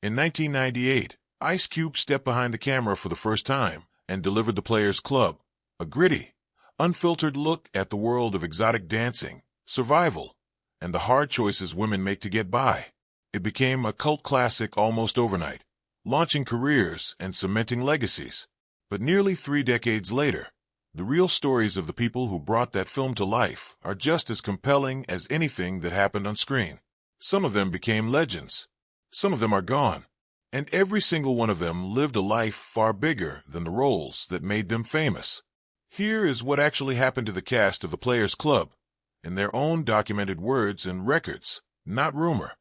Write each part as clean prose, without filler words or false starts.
In 1998, Ice Cube stepped behind the camera for the first time and delivered The Players Club, a gritty, unfiltered look at the world of exotic dancing, survival, and the hard choices women make to get by. It became a cult classic almost overnight, launching careers and cementing legacies. But nearly 3 decades later, the real stories of the people who brought that film to life are just as compelling as anything that happened on screen. Some of them became legends. Some of them are gone. And every single one of them lived a life far bigger than the roles that made them famous. Here is what actually happened to the cast of The Players Club, in their own documented words and records, not rumor.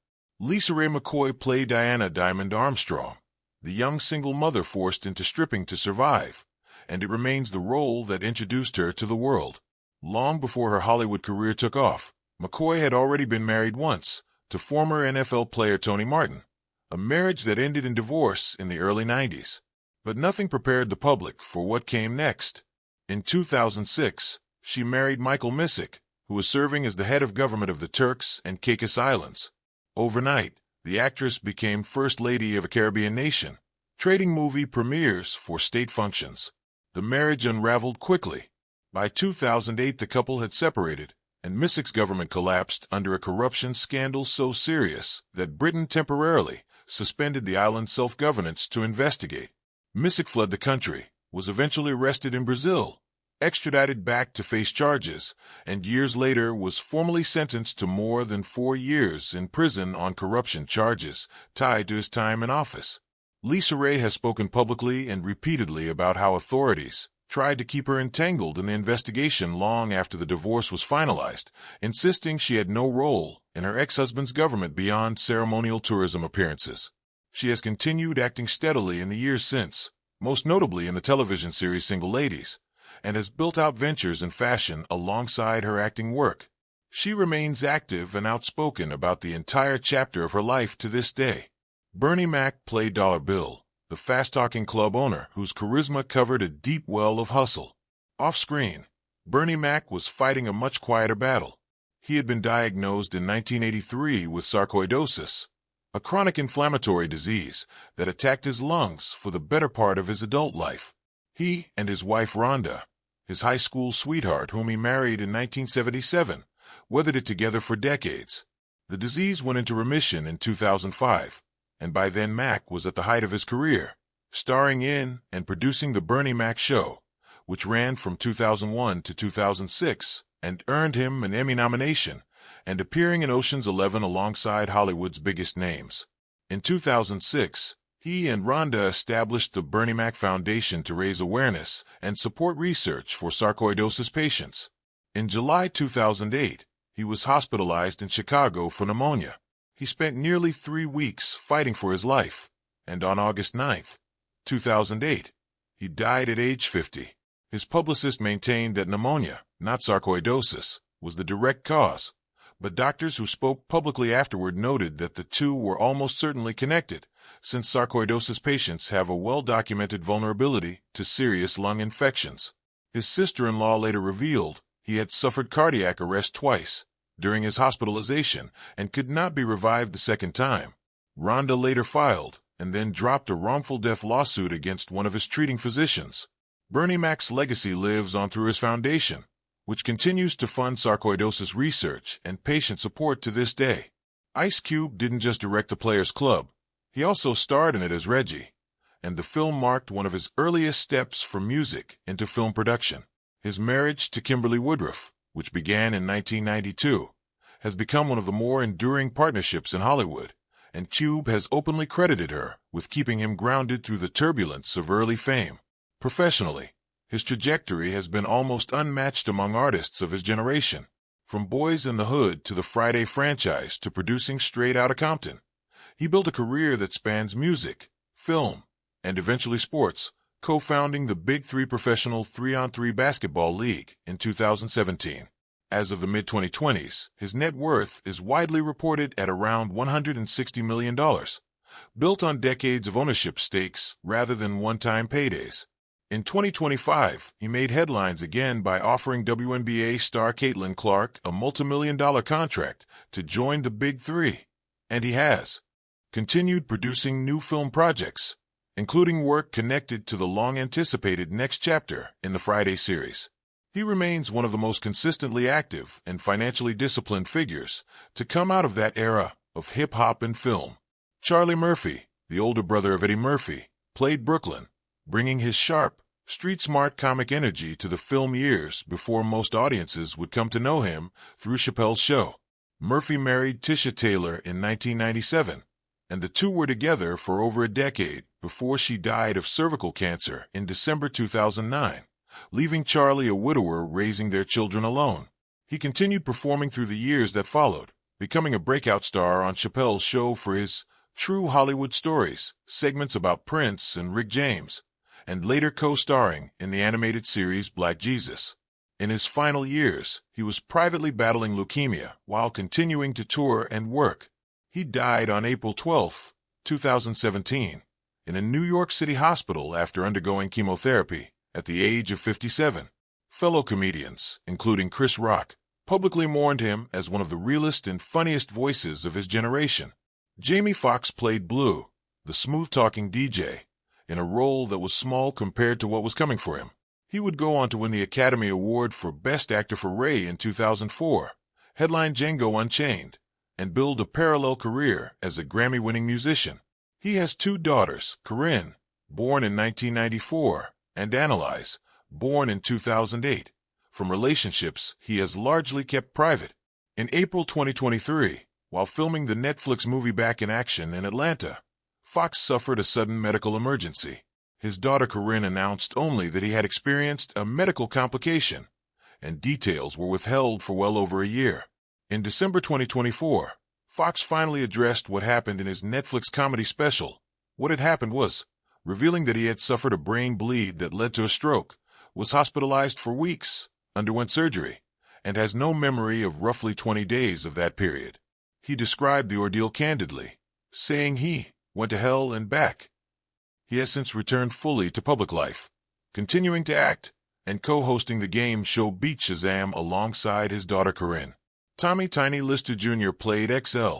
LisaRaye McCoy played Diana Diamond Armstrong, the young single mother forced into stripping to survive, and it remains the role that introduced her to the world. Long before her Hollywood career took off, McCoy had already been married once, to former NFL player Tony Martin, a marriage that ended in divorce in the early 90s. But nothing prepared the public for what came next. In 2006, she married Michael Missick, who was serving as the head of government of the Turks and Caicos Islands. Overnight, the actress became First Lady of a Caribbean nation, trading movie premieres for state functions. The marriage unraveled quickly. By 2008, the couple had separated, and Missick's government collapsed under a corruption scandal so serious that Britain temporarily suspended the island's self-governance to investigate. Missick fled the country, was eventually arrested in Brazil, extradited back to face charges, and years later was formally sentenced to more than 4 years in prison on corruption charges tied to his time in office. LisaRaye has spoken publicly and repeatedly about how authorities tried to keep her entangled in the investigation long after the divorce was finalized, insisting she had no role in her ex-husband's government beyond ceremonial tourism appearances. She has continued acting steadily in the years since, most notably in the television series Single Ladies, and has built out ventures in fashion alongside her acting work. She remains active and outspoken about the entire chapter of her life to this day. Bernie Mac played Dollar Bill, the fast-talking club owner whose charisma covered a deep well of hustle. Off-screen, Bernie Mac was fighting a much quieter battle. He had been diagnosed in 1983 with sarcoidosis, a chronic inflammatory disease that attacked his lungs for the better part of his adult life. He and his wife Rhonda, his high school sweetheart whom he married in 1977, weathered it together for decades. The disease went into remission in 2005. And by then Mac was at the height of his career, starring in and producing The Bernie Mac Show, which ran from 2001 to 2006 and earned him an Emmy nomination, and appearing in Ocean's 11 alongside Hollywood's biggest names. In 2006, he and Rhonda established the Bernie Mac Foundation to raise awareness and support research for sarcoidosis patients. In July 2008, he was hospitalized in Chicago for pneumonia. He spent nearly 3 weeks fighting for his life, and on August 9, 2008, he died at age 50. His publicist maintained that pneumonia, not sarcoidosis, was the direct cause, but doctors who spoke publicly afterward noted that the two were almost certainly connected, since sarcoidosis patients have a well-documented vulnerability to serious lung infections. His sister-in-law later revealed he had suffered cardiac arrest twice during his hospitalization and could not be revived the second time. Rhonda later filed and then dropped a wrongful death lawsuit against one of his treating physicians. Bernie Mac's legacy lives on through his foundation, which continues to fund sarcoidosis research and patient support to this day. Ice Cube didn't just direct The Players Club, he also starred in it as Reggie, and the film marked one of his earliest steps from music into film production. His marriage to Kimberly Woodruff, which began in 1992, has become one of the more enduring partnerships in Hollywood, and Cube has openly credited her with keeping him grounded through the turbulence of early fame. Professionally, his trajectory has been almost unmatched among artists of his generation. From Boys in the Hood to the Friday franchise to producing Straight Outta Compton, he built a career that spans music, film, and eventually sports, co-founding the Big Three Professional 3-on-3 Basketball League in 2017. As of the mid-2020s, his net worth is widely reported at around $160 million, built on decades of ownership stakes rather than one-time paydays. In 2025, he made headlines again by offering WNBA star Caitlin Clark a multi-million-dollar contract to join the Big Three, and he has. continued producing new film projects, including work connected to the long-anticipated next chapter in the Friday series. He remains one of the most consistently active and financially disciplined figures to come out of that era of hip-hop and film. Charlie Murphy, the older brother of Eddie Murphy, played Brooklyn, bringing his sharp, street-smart comic energy to the film years before most audiences would come to know him through Chappelle's Show. Murphy married Tisha Taylor in 1997, and the two were together for over a decade before she died of cervical cancer in December 2009, leaving Charlie a widower raising their children alone. He continued performing through the years that followed, becoming a breakout star on Chappelle's Show for his True Hollywood Stories segments about Prince and Rick James, and later co-starring in the animated series Black Jesus. In his final years, he was privately battling leukemia while continuing to tour and work. He died on April 12, 2017, in a New York City hospital after undergoing chemotherapy at the age of 57. Fellow comedians, including Chris Rock, publicly mourned him as one of the realest and funniest voices of his generation. Jamie Foxx played Blue, the smooth-talking DJ, in a role that was small compared to what was coming for him. He would go on to win the Academy Award for Best Actor for Ray in 2004, headline Django Unchained, and build a parallel career as a Grammy-winning musician. He has two daughters, Corinne, born in 1994, and Annalise, born in 2008. From relationships he has largely kept private. In April 2023, while filming the Netflix movie Back in Action in Atlanta, Foxx suffered a sudden medical emergency. His daughter Corinne announced only that he had experienced a medical complication, and details were withheld for well over a year. In December 2024, Foxx finally addressed what happened in his Netflix comedy special, What Had Happened Was, revealing that he had suffered a brain bleed that led to a stroke, was hospitalized for weeks, underwent surgery, and has no memory of roughly 20 days of that period. He described the ordeal candidly, saying he went to hell and back. He has since returned fully to public life, continuing to act and co-hosting the game show Beat Shazam alongside his daughter Corinne. Tommy Tiny Lister Jr. played XL,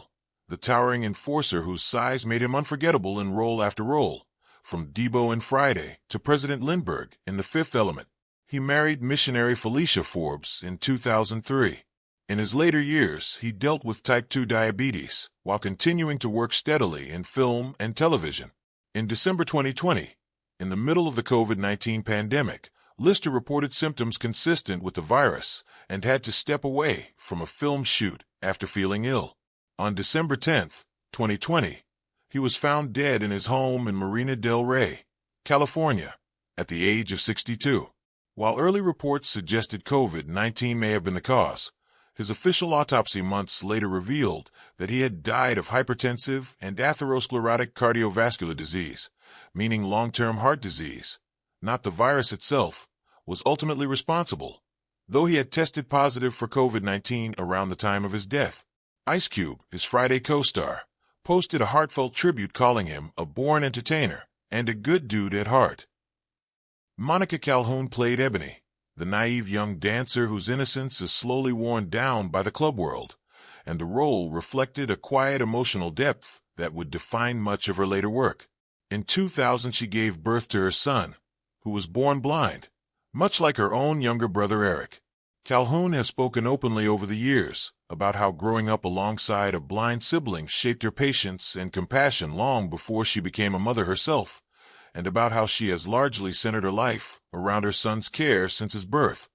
the towering enforcer whose size made him unforgettable in role after role, from Debo in Friday to President Lindbergh in The Fifth Element. He married missionary Felicia Forbes in 2003. In his later years, he dealt with type 2 diabetes while continuing to work steadily in film and television. In December 2020, in the middle of the COVID-19 pandemic, Lister reported symptoms consistent with the virus and had to step away from a film shoot after feeling ill. On December 10, 2020, he was found dead in his home in Marina del Rey, California, at the age of 62. While early reports suggested COVID-19 may have been the cause, his official autopsy months later revealed that he had died of hypertensive and atherosclerotic cardiovascular disease, meaning long-term heart disease. Not the virus itself was ultimately responsible, though he had tested positive for COVID-19 around the time of his death. Ice Cube, his Friday co-star, posted a heartfelt tribute calling him a born entertainer and a good dude at heart. Monica Calhoun played Ebony, the naive young dancer whose innocence is slowly worn down by the club world, and the role reflected a quiet emotional depth that would define much of her later work. In 2000, she gave birth to her son, who was born blind, much like her own younger brother Eric. Calhoun has spoken openly over the years about how growing up alongside a blind sibling shaped her patience and compassion long before she became a mother herself, and about how she has largely centered her life around her son's care since his birth.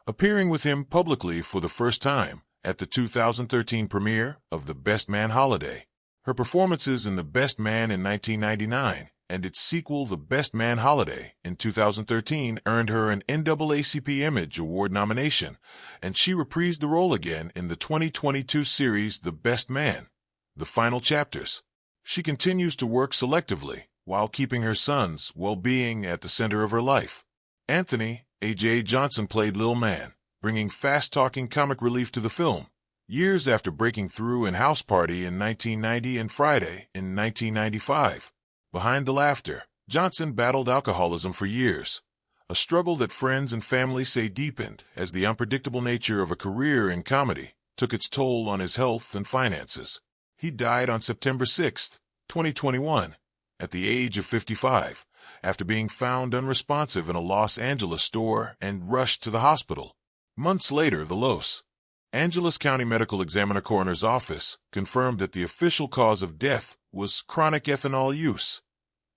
Appearing with him publicly for the first time at the 2013 premiere of The Best Man Holiday, her performances in The Best Man in 1999 and its sequel The Best Man Holiday in 2013 earned her an NAACP Image Award nomination, and she reprised the role again in the 2022 series The Best Man, The Final Chapters. She continues to work selectively while keeping her son's well-being at the center of her life. Anthony A.J. Johnson played Lil Man, bringing fast-talking comic relief to the film, years after breaking through in House Party in 1990 and Friday in 1995. Behind the laughter, Johnson battled alcoholism for years, a struggle that friends and family say deepened as the unpredictable nature of a career in comedy took its toll on his health and finances. He died on September 6, 2021, at the age of 55, after being found unresponsive in a Los Angeles store and rushed to the hospital. Months later, the Los Angeles County Medical Examiner Coroner's Office confirmed that the official cause of death was chronic ethanol use.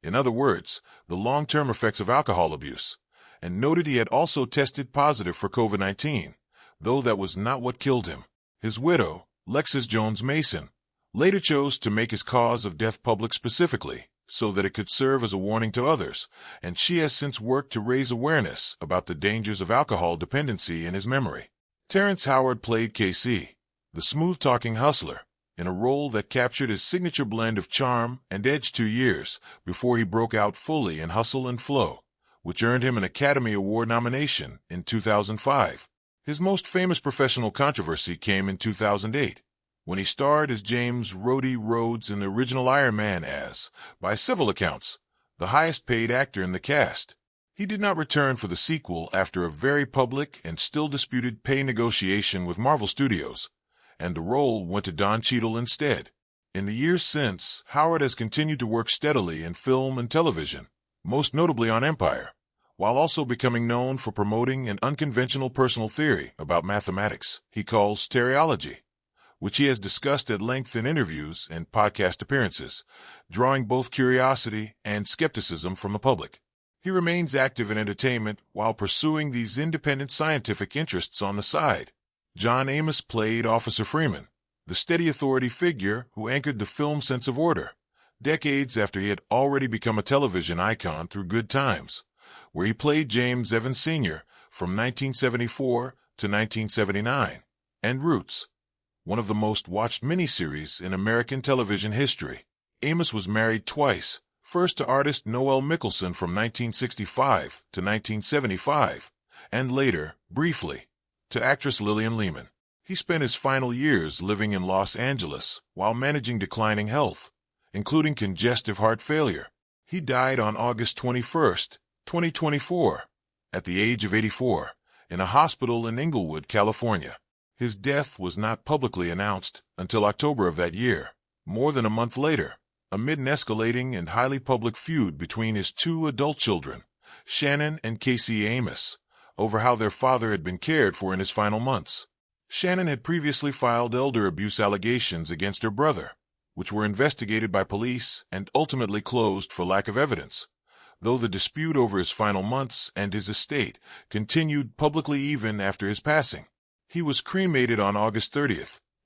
In other words, the long-term effects of alcohol abuse, and noted he had also tested positive for COVID-19, though that was not what killed him. His widow, Lexis Jones Mason, later chose to make his cause of death public specifically, so that it could serve as a warning to others, and she has since worked to raise awareness about the dangers of alcohol dependency in his memory. Terrence Howard played KC, the smooth-talking hustler, in a role that captured his signature blend of charm and edge 2 years before he broke out fully in Hustle and Flow, which earned him an Academy Award nomination in 2005. His most famous professional controversy came in 2008, when he starred as James Rhodey Rhodes in the original Iron Man as, by several accounts, the highest-paid actor in the cast. He did not return for the sequel after a very public and still disputed pay negotiation with Marvel Studios, and the role went to Don Cheadle instead. In the years since, Howard has continued to work steadily in film and television, most notably on Empire, while also becoming known for promoting an unconventional personal theory about mathematics he calls teleology, which he has discussed at length in interviews and podcast appearances, drawing both curiosity and skepticism from the public. He remains active in entertainment while pursuing these independent scientific interests on the side. John Amos played Officer Freeman, the steady authority figure who anchored the film sense of order, decades after he had already become a television icon through Good Times, where he played James Evans Sr. from 1974 to 1979, and Roots, one of the most watched miniseries in American television history. Amos was married twice, first to artist Noel Mickelson from 1965 to 1975, and later, briefly, to actress Lillian Lehman. He spent his final years living in Los Angeles while managing declining health, including congestive heart failure. He died on August 21, 2024, at the age of 84, in a hospital in Inglewood, California. His death was not publicly announced until October of that year, more than a month later, amid an escalating and highly public feud between his 2 adult children, Shannon and Casey Amos, over how their father had been cared for in his final months. Shannon had previously filed elder abuse allegations against her brother, which were investigated by police and ultimately closed for lack of evidence, though the dispute over his final months and his estate continued publicly even after his passing. He was cremated on August 30,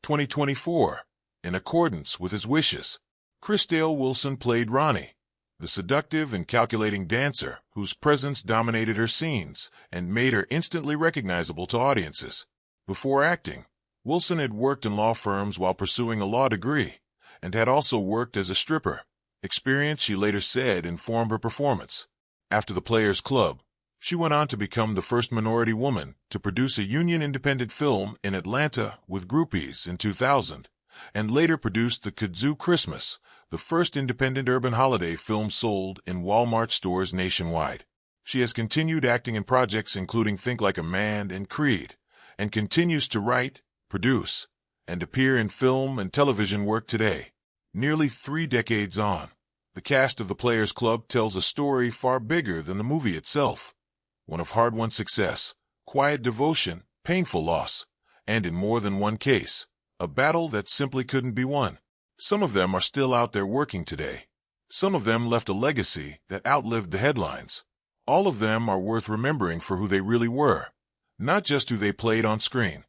2024, in accordance with his wishes. Chrisdale Wilson played Ronnie, the seductive and calculating dancer whose presence dominated her scenes and made her instantly recognizable to audiences. Before acting, Wilson had worked in law firms while pursuing a law degree, and had also worked as a stripper, experience she later said informed her performance. After the Players Club, she went on to become the first minority woman to produce a union-independent film in Atlanta with Groupies in 2000, and later produced The Kudzu Christmas, the first independent urban holiday film sold in Walmart stores nationwide. She has continued acting in projects including Think Like a Man and Creed, and continues to write, produce, and appear in film and television work today. Nearly 3 decades on, the cast of The Players Club tells a story far bigger than the movie itself, one of hard-won success, quiet devotion, painful loss, and in more than one case, a battle that simply couldn't be won. Some of them are still out there working today. Some of them left a legacy that outlived the headlines. All of them are worth remembering for who they really were, not just who they played on screen.